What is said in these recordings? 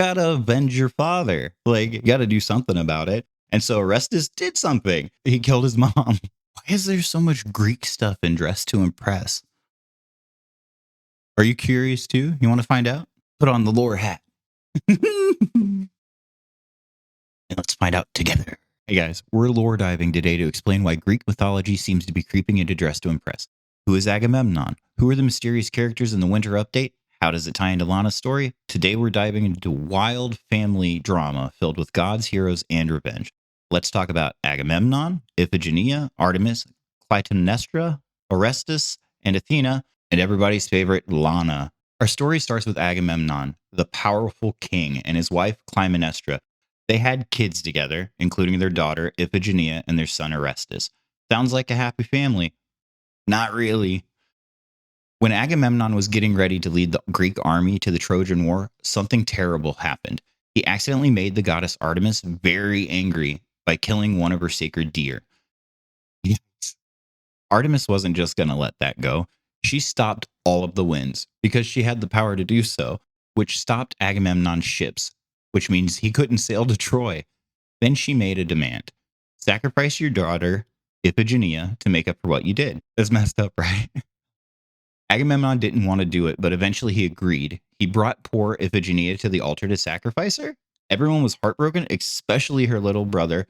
gotta avenge your father. Like, you gotta do something about it. And so Orestes did something. He killed his mom. Why is there so much Greek stuff in Dress to Impress? Are you curious too? You want to find out? Put on the lore hat. And let's find out together. Hey guys, we're lore diving today to explain why Greek mythology seems to be creeping into Dress to Impress. Who is Agamemnon? Who are the mysterious characters in the winter update? How does it tie into Lana's story? Today we're diving into wild family drama filled with gods, heroes, and revenge. Let's talk about Agamemnon, Iphigenia, Artemis, Clytemnestra, Orestes, and Athena, and everybody's favorite, Lana. Our story starts with Agamemnon, the powerful king, and his wife, Clytemnestra. They had kids together, including their daughter, Iphigenia, and their son, Orestes. Sounds like a happy family. Not really. When Agamemnon was getting ready to lead the Greek army to the Trojan War, something terrible happened. He accidentally made the goddess Artemis very angry by killing one of her sacred deer. Yes. Artemis wasn't just going to let that go. She stopped all of the winds because she had the power to do so, which stopped Agamemnon's ships, which means he couldn't sail to Troy. Then she made a demand. Sacrifice your daughter, Iphigenia, to make up for what you did. That's messed up, right? Agamemnon didn't want to do it, but eventually he agreed. He brought poor Iphigenia to the altar to sacrifice her. Everyone was heartbroken, especially her little brother,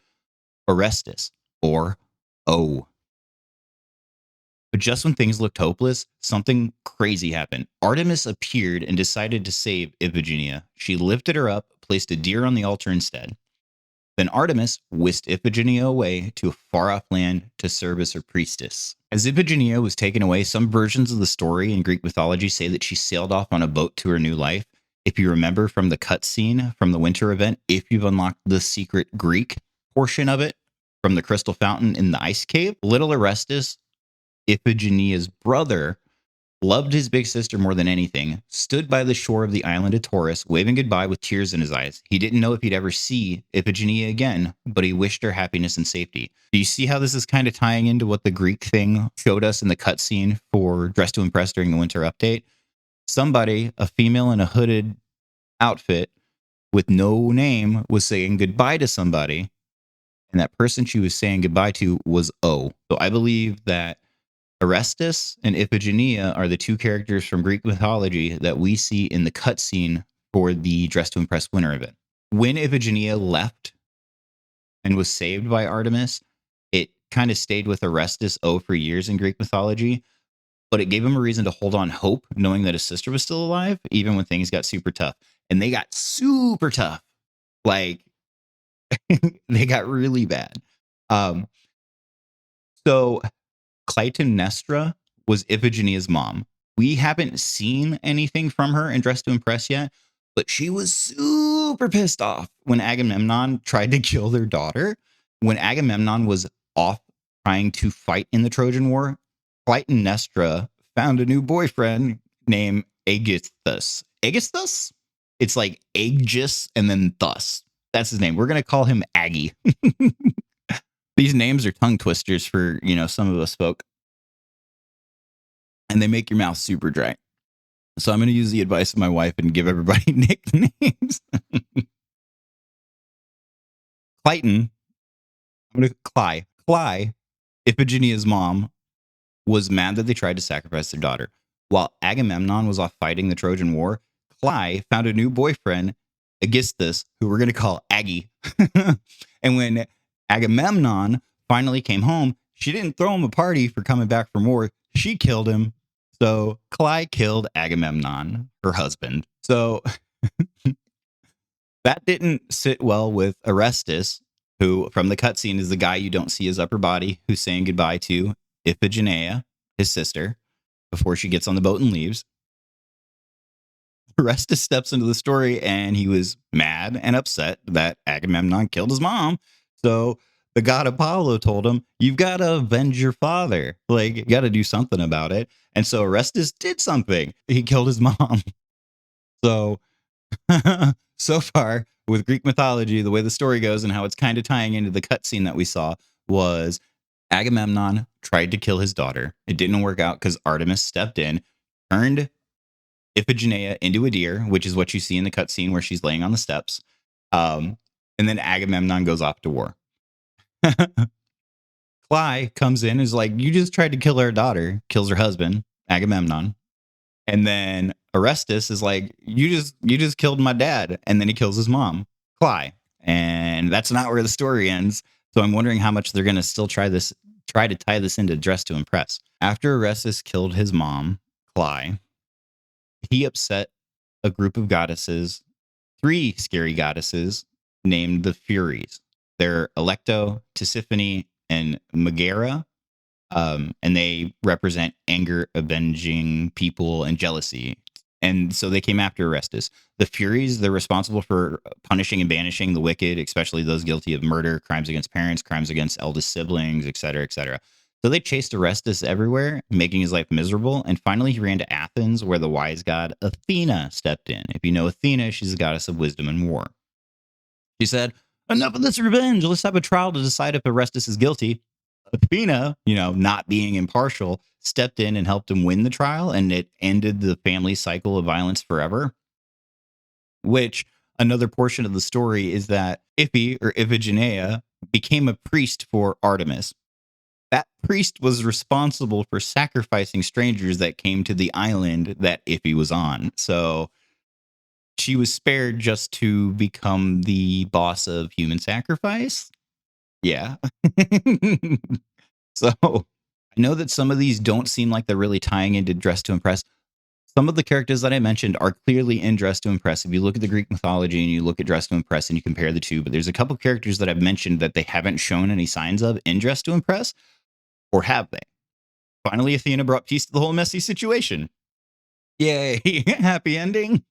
Orestes, or O. But just when things looked hopeless, something crazy happened. Artemis appeared and decided to save Iphigenia. She lifted her up, placed a deer on the altar instead. Then Artemis whisked Iphigenia away to a far-off land to serve as her priestess. As Iphigenia was taken away, some versions of the story in Greek mythology say that she sailed off on a boat to her new life. If you remember from the cutscene from the winter event, if you've unlocked the secret Greek portion of it from the crystal fountain in the ice cave, little Orestes, Iphigenia's brother, loved his big sister more than anything, stood by the shore of the island of Taurus, waving goodbye with tears in his eyes. He didn't know if he'd ever see Iphigenia again, but he wished her happiness and safety. Do you see how this is kind of tying into what the Greek thing showed us in the cutscene for Dress to Impress during the winter update? Somebody, a female in a hooded outfit with no name, was saying goodbye to somebody, and that person she was saying goodbye to was O. So I believe that Orestes and Iphigenia are the two characters from Greek mythology that we see in the cutscene for the Dress to Impress winter event. When Iphigenia left and was saved by Artemis, it kind of stayed with Orestes for years in Greek mythology, but it gave him a reason to hold on hope, knowing that his sister was still alive, even when things got super tough. And they got super tough. Like, they got really bad. So Clytemnestra was Iphigenia's mom. We haven't seen anything from her in Dress to Impress yet, but she was super pissed off when Agamemnon tried to kill their daughter. When Agamemnon was off trying to fight in the Trojan War, Clytemnestra found a new boyfriend named Aegisthus. Aegisthus? It's like Aegis and then thus. That's his name. We're going to call him Aggie. These names are tongue twisters for, some of us folk. And they make your mouth super dry. So I'm going to use the advice of my wife and give everybody nicknames. Clyton, I'm going to Cly, Iphigenia's mom, was mad that they tried to sacrifice their daughter. While Agamemnon was off fighting the Trojan War, Cly found a new boyfriend, Aegisthus, who we're going to call Aggie. And when Agamemnon finally came home, she didn't throw him a party for coming back from war. She killed him. So Cly killed Agamemnon, her husband. So that didn't sit well with Orestes, who from the cutscene is the guy you don't see his upper body, who's saying goodbye to Iphigenia, his sister, before she gets on the boat and leaves. Orestes steps into the story and he was mad and upset that Agamemnon killed his mom. So the god Apollo told him, you've got to avenge your father. Like, you got to do something about it. And so Orestes did something. He killed his mom. So, so far with Greek mythology, the way the story goes and how it's kind of tying into the cutscene that we saw was Agamemnon tried to kill his daughter. It didn't work out because Artemis stepped in, turned Iphigenia into a deer, which is what you see in the cutscene where she's laying on the steps. Um, and then Agamemnon goes off to war. Cly comes in, is like, you just tried to kill our daughter, kills her husband, Agamemnon. And then Orestes is like, you just killed my dad, and then he kills his mom, Cly. And that's not where the story ends. So I'm wondering how much they're gonna still try to tie this into Dress to Impress. After Orestes killed his mom, Cly, he upset a group of goddesses, three scary goddesses named the Furies. They're Alecto, Tisiphone, and Megara. And they represent anger, avenging people, and jealousy. And so they came after Orestes. The Furies, they're responsible for punishing and banishing the wicked, especially those guilty of murder, crimes against parents, crimes against eldest siblings, etc., etc. So they chased Orestes everywhere, making his life miserable. And finally, he ran to Athens, where the wise god Athena stepped in. If you know Athena, she's the goddess of wisdom and war. She said, "Enough of this revenge. Let's have a trial to decide if Orestes is guilty." Athena, not being impartial, stepped in and helped him win the trial, and it ended the family cycle of violence forever. Which another portion of the story is that Ippy or Iphigenia became a priest for Artemis. That priest was responsible for sacrificing strangers that came to the island that Ippy was on. So she was spared just to become the boss of human sacrifice. Yeah. So I know that some of these don't seem like they're really tying into Dress to Impress. Some of the characters that I mentioned are clearly in Dress to Impress. If you look at the Greek mythology and you look at Dress to Impress and you compare the two, but there's a couple characters that I've mentioned that they haven't shown any signs of in Dress to Impress, or have they? Finally, Athena brought peace to the whole messy situation. Yay! Happy ending.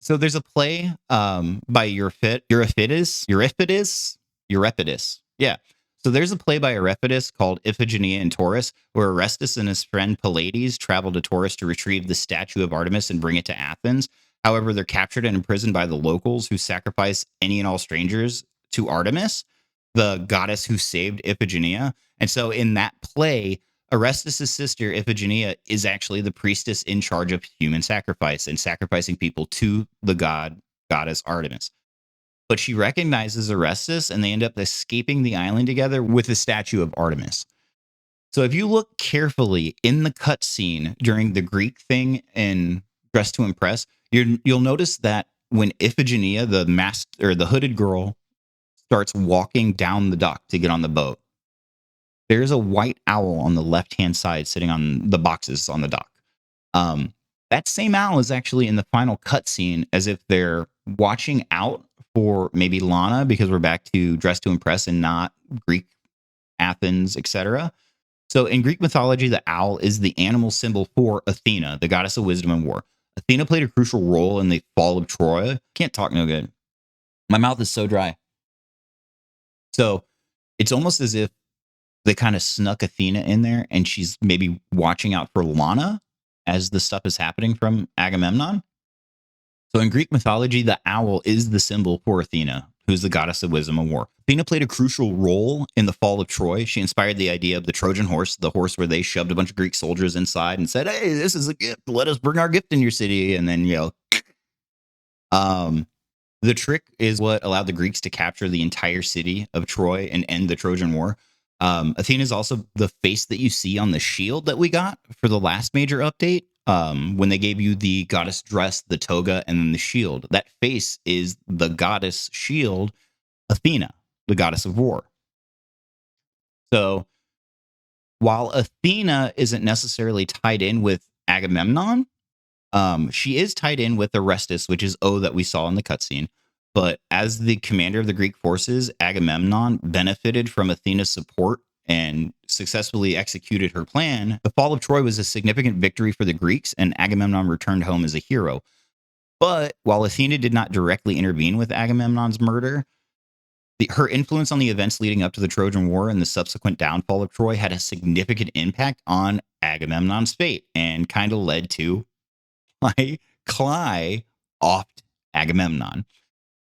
So there's a play by Euripides. Yeah. So there's a play by Euripides called Iphigenia and Taurus, where Orestes and his friend Pallades travel to Taurus to retrieve the statue of Artemis and bring it to Athens. However, they're captured and imprisoned by the locals, who sacrifice any and all strangers to Artemis, the goddess who saved Iphigenia. And so in that play, Orestes' sister, Iphigenia, is actually the priestess in charge of human sacrifice and sacrificing people to the goddess Artemis. But she recognizes Orestes, and they end up escaping the island together with the statue of Artemis. So if you look carefully in the cutscene during the Greek thing in Dress to Impress, you'll notice that when Iphigenia, the hooded girl, starts walking down the dock to get on the boat, there's a white owl on the left-hand side sitting on the boxes on the dock. That same owl is actually in the final cutscene, as if they're watching out for maybe Lana, because we're back to Dress to Impress and not Greek Athens, etc. So in Greek mythology, the owl is the animal symbol for Athena, the goddess of wisdom and war. Athena played a crucial role in the fall of Troy. Can't talk no good. My mouth is so dry. So it's almost as if they kind of snuck Athena in there, and she's maybe watching out for Lana as the stuff is happening from Agamemnon. So in Greek mythology, the owl is the symbol for Athena, who's the goddess of wisdom and war. Athena played a crucial role in the fall of Troy. She inspired the idea of the Trojan horse, the horse where they shoved a bunch of Greek soldiers inside and said, "Hey, this is a gift. Let us bring our gift in your city." And then, the trick is what allowed the Greeks to capture the entire city of Troy and end the Trojan War. Athena is also the face that you see on the shield that we got for the last major update. When they gave you the goddess dress, the toga, and then the shield. That face is the goddess shield, Athena, the goddess of war. So while Athena isn't necessarily tied in with Agamemnon, she is tied in with Orestes, which is O that we saw in the cutscene. But as the commander of the Greek forces, Agamemnon benefited from Athena's support and successfully executed her plan. The fall of Troy was a significant victory for the Greeks, and Agamemnon returned home as a hero. But while Athena did not directly intervene with Agamemnon's murder, her influence on the events leading up to the Trojan War and the subsequent downfall of Troy had a significant impact on Agamemnon's fate, and kind of led to Cly offed Agamemnon.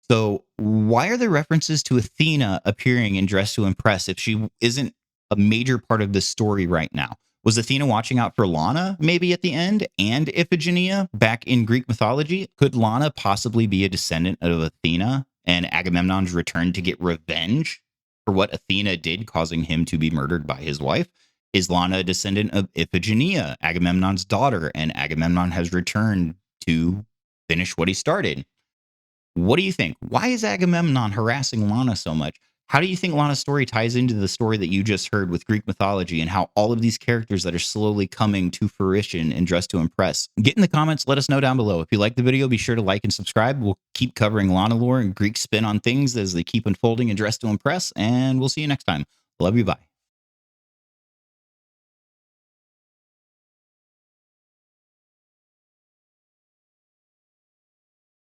So why are there references to Athena appearing in Dress to Impress if she isn't a major part of this story right now? Was Athena watching out for Lana maybe at the end and Iphigenia back in Greek mythology? Could Lana possibly be a descendant of Athena and Agamemnon's return to get revenge for what Athena did, causing him to be murdered by his wife? Is Lana a descendant of Iphigenia, Agamemnon's daughter, and Agamemnon has returned to finish what he started? What do you think? Why is Agamemnon harassing Lana so much? How do you think Lana's story ties into the story that you just heard with Greek mythology and how all of these characters that are slowly coming to fruition and Dressed to Impress? Get in the comments. Let us know down below. If you like the video, be sure to like and subscribe. We'll keep covering Lana lore and Greek spin on things as they keep unfolding and Dressed to Impress. And we'll see you next time. Love you. Bye.